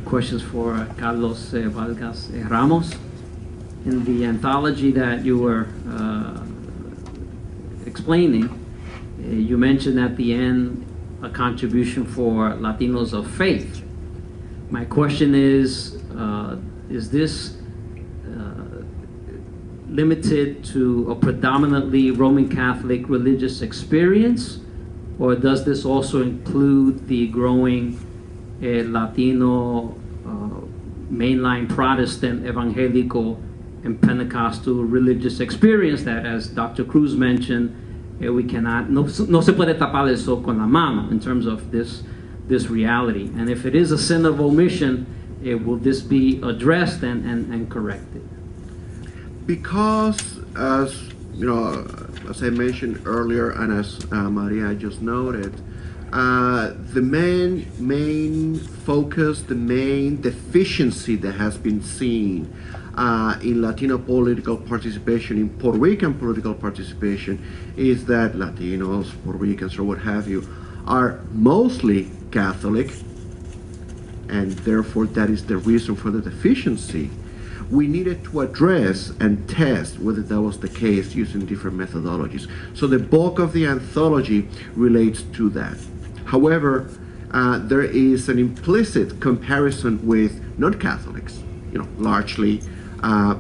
questions for Carlos Vargas Ramos. In the anthology that you were explaining, you mentioned at the end a contribution for Latinos of faith. My question is this limited to a predominantly Roman Catholic religious experience, or does this also include the growing Latino mainline Protestant, evangelical, and Pentecostal religious experience that, as Dr. Cruz mentioned, we cannot, no se puede tapar el sol con la mano in terms of this reality? And if it is a sin of omission, will this be addressed and corrected? Because, as you know, as I mentioned earlier, and as Maria just noted, the main focus, the main deficiency that has been seen in Latino political participation, in Puerto Rican political participation, is that Latinos, Puerto Ricans, or what have you, are mostly Catholic, and therefore that is the reason for the deficiency. We needed to address and test whether that was the case using different methodologies. So the bulk of the anthology relates to that. However, there is an implicit comparison with non-Catholics, largely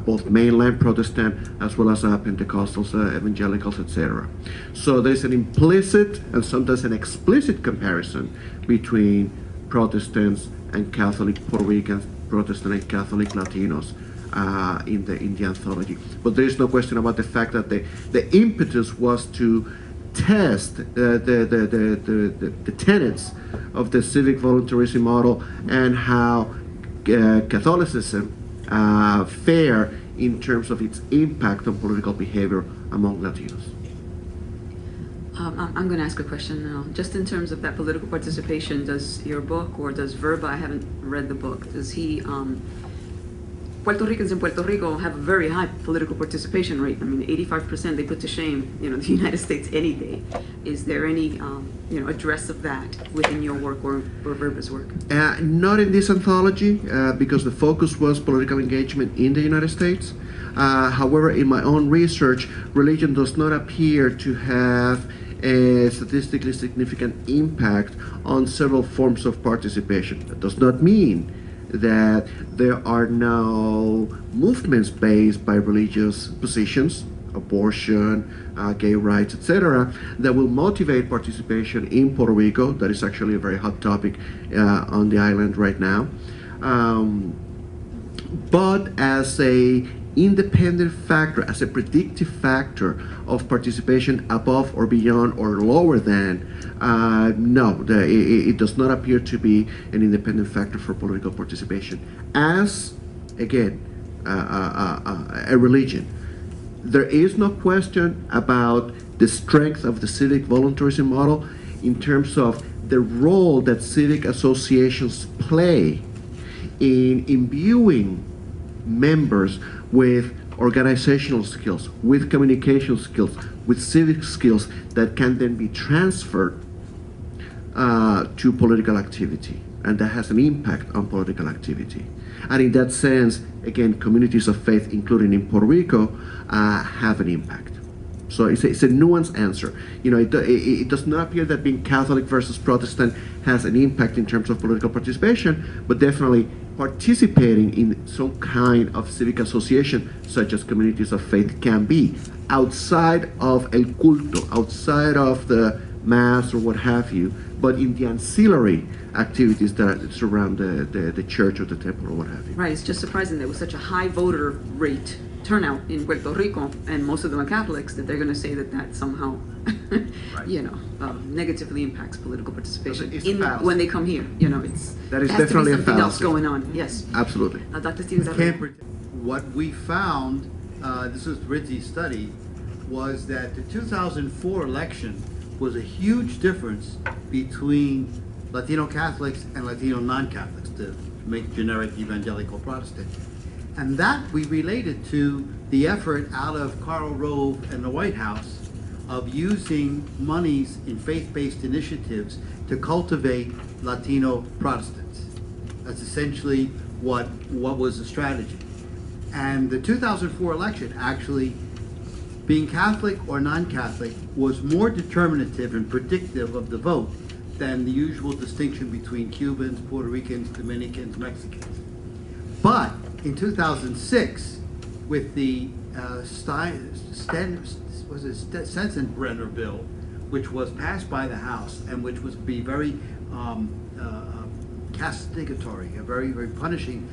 both mainland Protestant as well as Pentecostals, evangelicals, etc. So there's an implicit and sometimes an explicit comparison between Protestants and Catholic Puerto Ricans, Protestant and Catholic Latinos in the anthology. But there is no question about the fact that the impetus was to test the tenets of the civic voluntarism model and how Catholicism fare in terms of its impact on political behavior among Latinos. I'm going to ask a question now. Just in terms of that political participation, does your book, or does Verba, I haven't read the book, does he, Puerto Ricans in Puerto Rico have a very high political participation rate. I mean, 85%, they put to shame, the United States any day. Is there any, address of that within your work or Verba's work? Not in this anthology, because the focus was political engagement in the United States. However, in my own research, religion does not appear to have a statistically significant impact on several forms of participation. That does not mean that there are no movements based by religious positions, abortion, gay rights, etc., that will motivate participation in Puerto Rico. That is actually a very hot topic on the island right now. But as a independent factor, as a predictive factor of participation above or beyond or lower than, no, it does not appear to be an independent factor for political participation. As, again, a religion, there is no question about the strength of the civic voluntarism model in terms of the role that civic associations play in imbuing members with organizational skills, with communication skills, with civic skills that can then be transferred to political activity, and that has an impact on political activity. And in that sense, again, communities of faith, including in Puerto Rico, have an impact. So it's a nuanced answer. It does not appear that being Catholic versus Protestant has an impact in terms of political participation, but definitely participating in some kind of civic association, such as communities of faith, can be outside of el culto, outside of the mass or what have you, but in the ancillary activities that surround the church or the temple or what have you. Right, it's just surprising there was such a high voter rate turnout in Puerto Rico, and most of them are Catholics, that they're going to say that somehow, negatively impacts political participation when they come here. That is definitely a fallacy. Something else going on. Yes, absolutely. Dr. Stevens. What we found, this was Rizzi's study, was that the 2004 election was a huge difference between Latino Catholics and Latino non-Catholics, to make generic evangelical Protestant. And that we related to the effort out of Karl Rove and the White House of using monies in faith-based initiatives to cultivate Latino Protestants. That's essentially what was the strategy. And the 2004 election, actually, being Catholic or non-Catholic, was more determinative and predictive of the vote than the usual distinction between Cubans, Puerto Ricans, Dominicans, Mexicans. But in 2006, with the Sensenbrenner bill, which was passed by the House and which was be very castigatory, a very, very punishing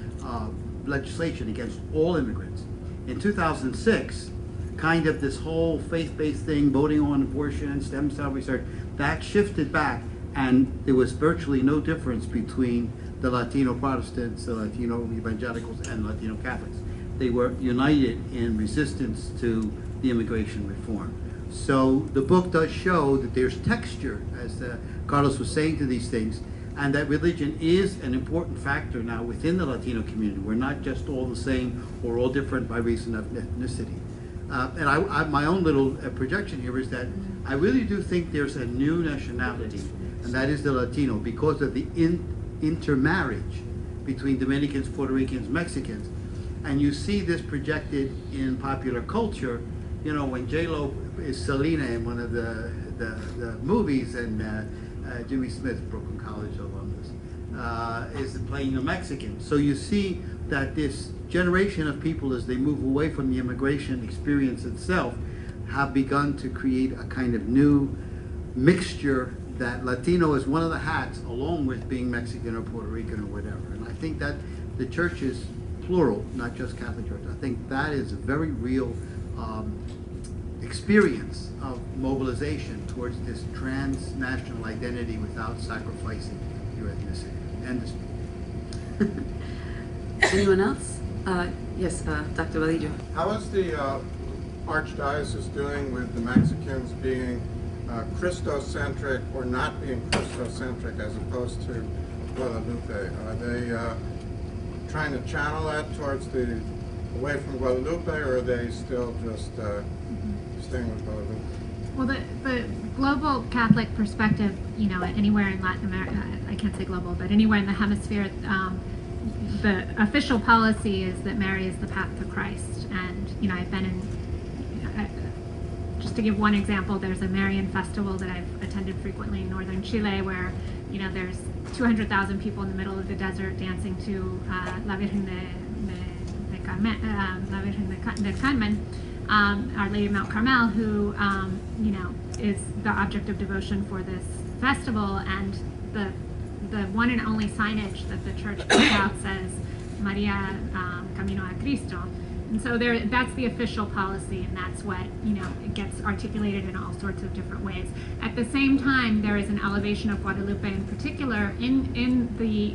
legislation against all immigrants. In 2006, kind of this whole faith-based thing, voting on abortion, stem cell research, that shifted back, and there was virtually no difference between the Latino Protestants, the Latino evangelicals, and Latino Catholics. They were united in resistance to the immigration reform. So the book does show that there's texture, as Carlos was saying, to these things, and that religion is an important factor now within the Latino community. We're not just all the same or all different by reason of ethnicity. And I my own little projection here is that I really do think there's a new nationality, and that is the Latino, because of the intermarriage between Dominicans, Puerto Ricans, Mexicans. And you see this projected in popular culture, you know, when J-Lo is Selena in one of the movies, and Jimmy Smith, Brooklyn College alumnus, is playing a Mexican. So you see that this generation of people, as they move away from the immigration experience itself, have begun to create a kind of new mixture that Latino is one of the hats, along with being Mexican or Puerto Rican or whatever. And I think that the church is plural, not just Catholic Church. I think that is a very real experience of mobilization towards this transnational identity without sacrificing your ethnicity. End of speech. Anyone else? Yes, Dr. Valillo. How is the Archdiocese doing with the Mexicans being Christocentric or not being Christocentric as opposed to Guadalupe? Are they trying to channel that towards the away from Guadalupe, or are they still just staying with Guadalupe? Well, the global Catholic perspective, you know, anywhere in Latin America, I can't say global, but anywhere in the hemisphere, the official policy is that Mary is the path to Christ. And, you know, I've been in, just to give one example, there's a Marian festival that I've attended frequently in northern Chile where, you know, there's 200,000 people in the middle of the desert dancing to La Virgen de Carmen, Our Lady of Mount Carmel, who, you know, is the object of devotion for this festival, and the one and only signage that the church puts out says Maria Camino a Cristo. And so that's the official policy, and that's what, you know, it gets articulated in all sorts of different ways. At the same time, there is an elevation of Guadalupe in particular in the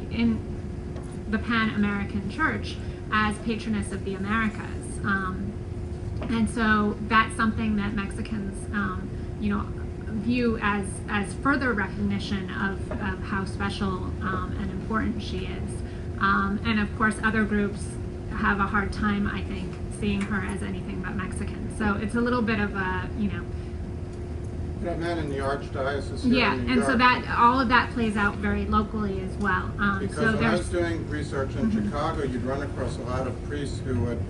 Pan-American Church as patroness of the Americas. And so that's something that Mexicans, you know, view as further recognition of how special and important she is. And of course, other groups have a hard time, I think, seeing her as anything but Mexican. So it's a little bit of a, you know. But I meant in the Archdiocese here Yeah, in New and York. so that all of that plays out very locally as well. Because so when I was doing research in Chicago, you'd run across a lot of priests who would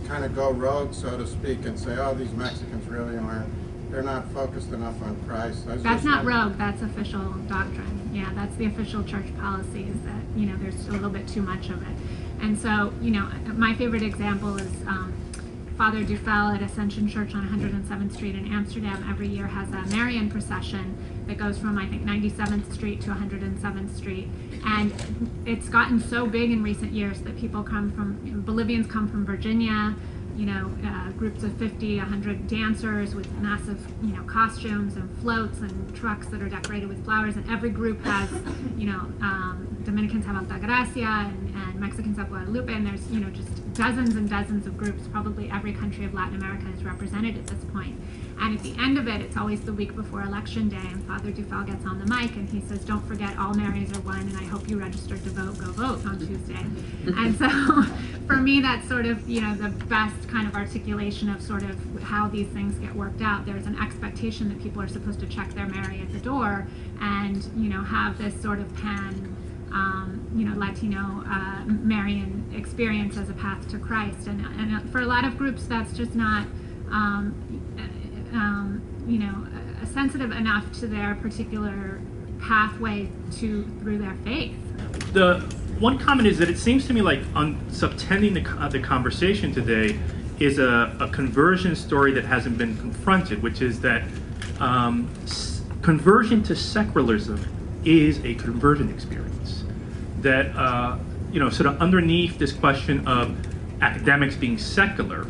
kind of go rogue, so to speak, and say, oh, these Mexicans really they're not focused enough on Christ. That's not rogue, that's official doctrine. Yeah, that's the official church policy, is that, you know, there's a little bit too much of it. And so, you know, my favorite example is Father Dufel at Ascension Church on 107th Street in Amsterdam every year has a Marian procession that goes from, I think, 97th Street to 107th Street. And it's gotten so big in recent years that people Bolivians come from Virginia, you know, groups of 50, 100 dancers with massive, you know, costumes and floats and trucks that are decorated with flowers. And every group has, you know, Dominicans have Altagracia and Mexicans have Guadalupe, and there's, you know, just dozens and dozens of groups. Probably every country of Latin America is represented at this point. And at the end of it, it's always the week before Election Day, and Father Dufel gets on the mic and he says, don't forget, all Marys are one, and I hope you registered to vote. Go vote on Tuesday. And so for me, that's sort of, you know, the best kind of articulation of sort of how these things get worked out. There's an expectation that people are supposed to check their Mary at the door and, you know, have this sort of pan Latino Marian experience as a path to Christ. And for a lot of groups, that's just not, sensitive enough to their particular pathway through their faith. The one comment is that it seems to me like subtending the conversation today is a conversion story that hasn't been confronted, which is that conversion to secularism is a conversion experience. That, sort of underneath this question of academics being secular,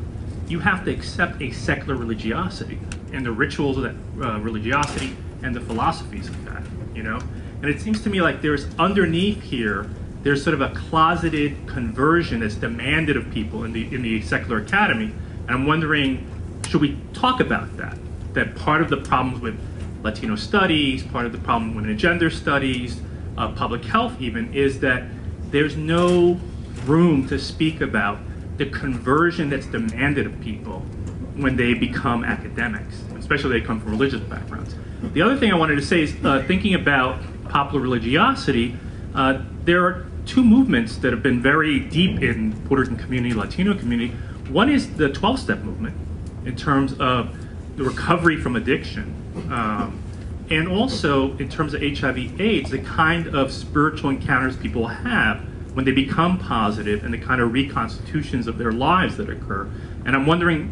you have to accept a secular religiosity and the rituals of that religiosity and the philosophies of that, And it seems to me like there's underneath here, there's sort of a closeted conversion that's demanded of people in the secular academy. And I'm wondering, should we talk about that? That part of the problems with Latino studies, part of the problem with gender studies, public health even, is that there's no room to speak about the conversion that's demanded of people when they become academics, especially if they come from religious backgrounds. The other thing I wanted to say is thinking about popular religiosity, there are two movements that have been very deep in Puerto Rican community, Latino community. One is the 12-step movement in terms of the recovery from addiction, and also in terms of HIV/AIDS, the kind of spiritual encounters people have when they become positive and the kind of reconstitutions of their lives that occur. And I'm wondering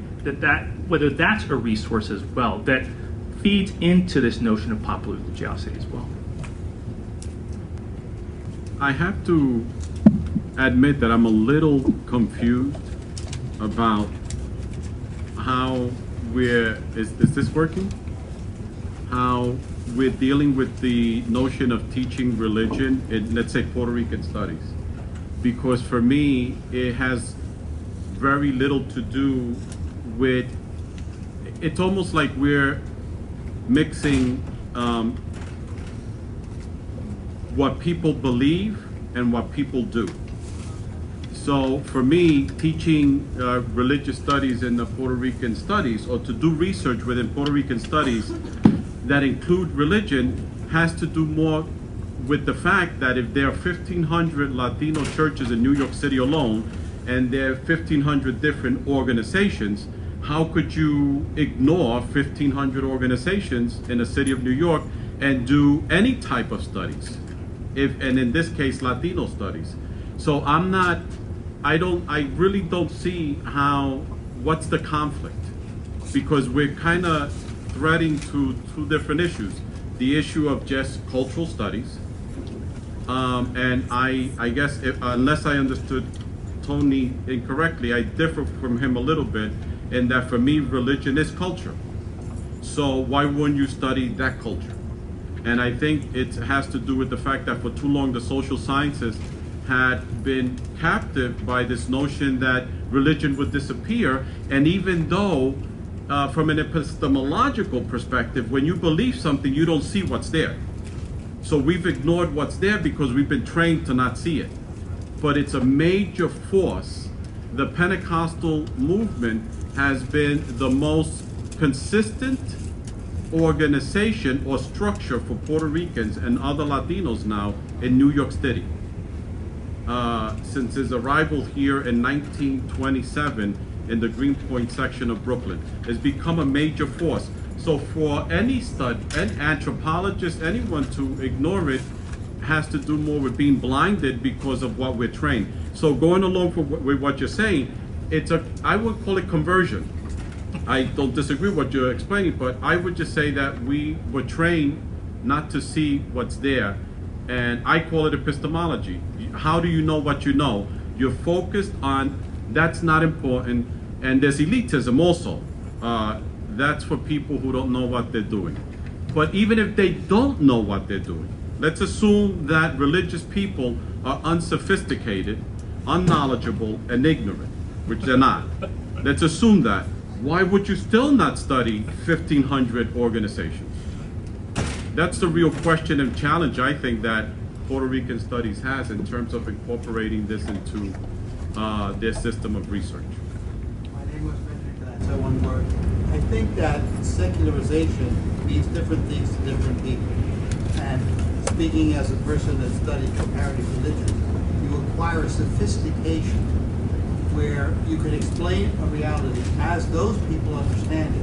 whether that's a resource as well that feeds into this notion of popular religiosity as well. I have to admit that I'm a little confused about how is this working? How we're dealing with the notion of teaching religion in, let's say, Puerto Rican studies. Because for me, it has very little to do with, it's almost like we're mixing what people believe and what people do. So for me, teaching religious studies in the Puerto Rican studies, or to do research within Puerto Rican studies that include religion, has to do more with the fact that if there are 1,500 Latino churches in New York City alone, and there are 1,500 different organizations, how could you ignore 1,500 organizations in the city of New York and do any type of studies? And in this case, Latino studies. So I really don't see what's the conflict? Because we're kind of threading to two different issues. The issue of just cultural studies, and I guess unless I understood Tony incorrectly, I differ from him a little bit in that for me, religion is culture. So why wouldn't you study that culture? And I think it has to do with the fact that for too long the social sciences had been captive by this notion that religion would disappear. And even though from an epistemological perspective, when you believe something, you don't see what's there. So we've ignored what's there because we've been trained to not see it. But it's a major force. The Pentecostal movement has been the most consistent organization or structure for Puerto Ricans and other Latinos now in New York City. Since his arrival here in 1927 in the Greenpoint section of Brooklyn, has become a major force. So for any anthropologist, anyone to ignore it has to do more with being blinded because of what we're trained. So going along with what you're saying, I would call it conversion. I don't disagree with what you're explaining, but I would just say that we were trained not to see what's there, and I call it epistemology. How do you know what you know? You're focused on that's not important, and there's elitism also. That's for people who don't know what they're doing. But even if they don't know what they're doing, let's assume that religious people are unsophisticated, unknowledgeable, and ignorant, which they're not. Let's assume that. Why would you still not study 1,500 organizations? That's the real question and challenge I think that Puerto Rican studies has in terms of incorporating this into their system of research. My name was mentioned that, so one word. I think that secularization means different things to different people. And speaking as a person that studied comparative religion, you acquire a sophistication where you can explain a reality as those people understand it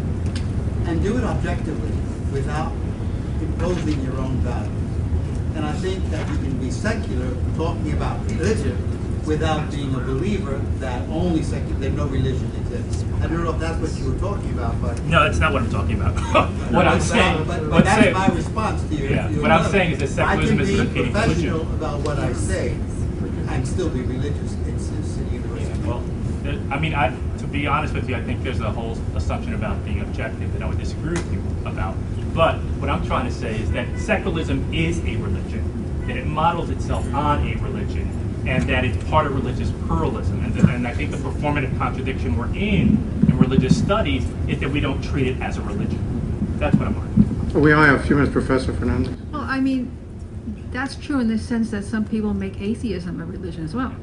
and do it objectively without imposing your own values. And I think that you can be secular talking about religion without being a believer that only that no religion exists. I don't know if that's what you were talking about, but No, that's not what I'm talking about. What I'm saying, but that's my response to your. Yeah, your what I'm note. saying is that secularism is I an can be repeating professional religion. about what I say and still be religious. It's City University. Yeah, well, I mean, to be honest with you, I think there's a whole assumption about being objective that I would disagree with you about. But what I'm trying to say is that secularism is a religion, that it models itself on a religion, and that it's part of religious pluralism. And I think the performative contradiction we're in religious studies is that we don't treat it as a religion. That's what I'm arguing. We only have a few minutes, Professor Fernandez. Well, I mean, that's true in the sense that some people make atheism a religion as well.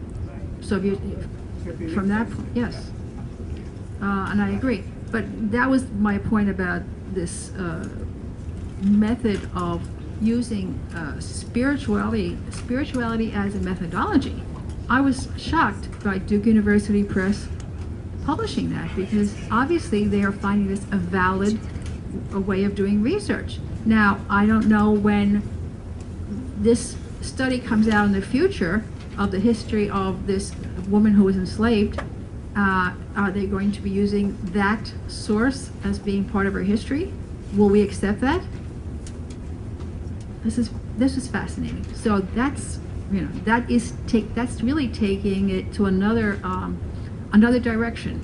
So if you, from that point, yes. And I agree. But that was my point about this method of using spirituality as a methodology. I was shocked by Duke University Press publishing that, because obviously they are finding this a valid way of doing research. Now, I don't know when this study comes out in the future of the history of this woman who was enslaved. Are they going to be using that source as being part of her history? Will we accept that? This is fascinating. So that's, you know, that's really taking it to another direction.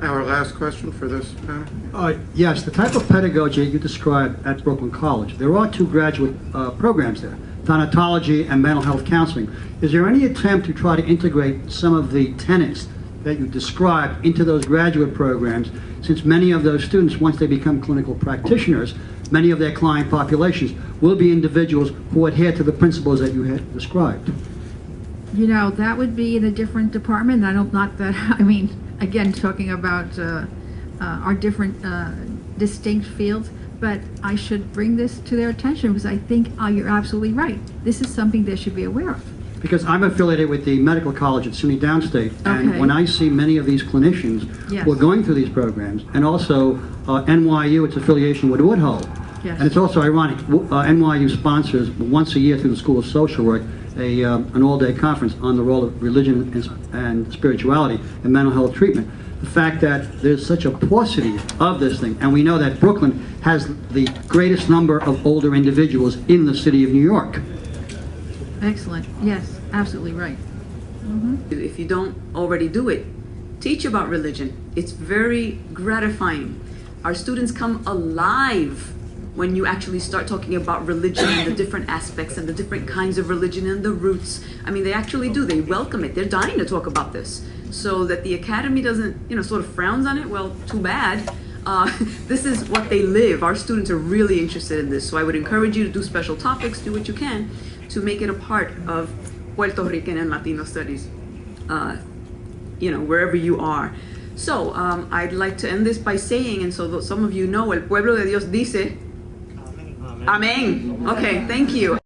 Our last question for this panel. Yes, the type of pedagogy you described at Brooklyn College, there are two graduate programs there, thanatology and mental health counseling. Is there any attempt to try to integrate some of the tenets that you described into those graduate programs, since many of those students, once they become clinical practitioners, many of their client populations will be individuals who adhere to the principles that you had described? You know, that would be in a different department. I mean, again, talking about our different distinct fields, but I should bring this to their attention, because I think you're absolutely right. This is something they should be aware of. Because I'm affiliated with the medical college at SUNY Downstate, and Okay. when I see many of these clinicians Yes. who are going through these programs, and also NYU, its affiliation with Woodhull, Yes. and it's also ironic, NYU sponsors once a year through the School of Social Work an all-day conference on the role of religion and spirituality in mental health treatment. The fact that there's such a paucity of this thing, and we know that Brooklyn has the greatest number of older individuals in the city of New York. Excellent. Yes, absolutely right. If you don't already do it, teach about religion. It's very gratifying. Our students come alive when you actually start talking about religion and the different aspects and the different kinds of religion and the roots. I mean, they actually do. They welcome it. They're dying to talk about this. So that the academy doesn't, sort of frowns on it, well, too bad. This is what they live. Our students are really interested in this. So I would encourage you to do special topics, do what you can to make it a part of Puerto Rican and Latino studies, wherever you are. So I'd like to end this by saying, and so that some of you know, el pueblo de Dios dice, Amén. Okay, thank you.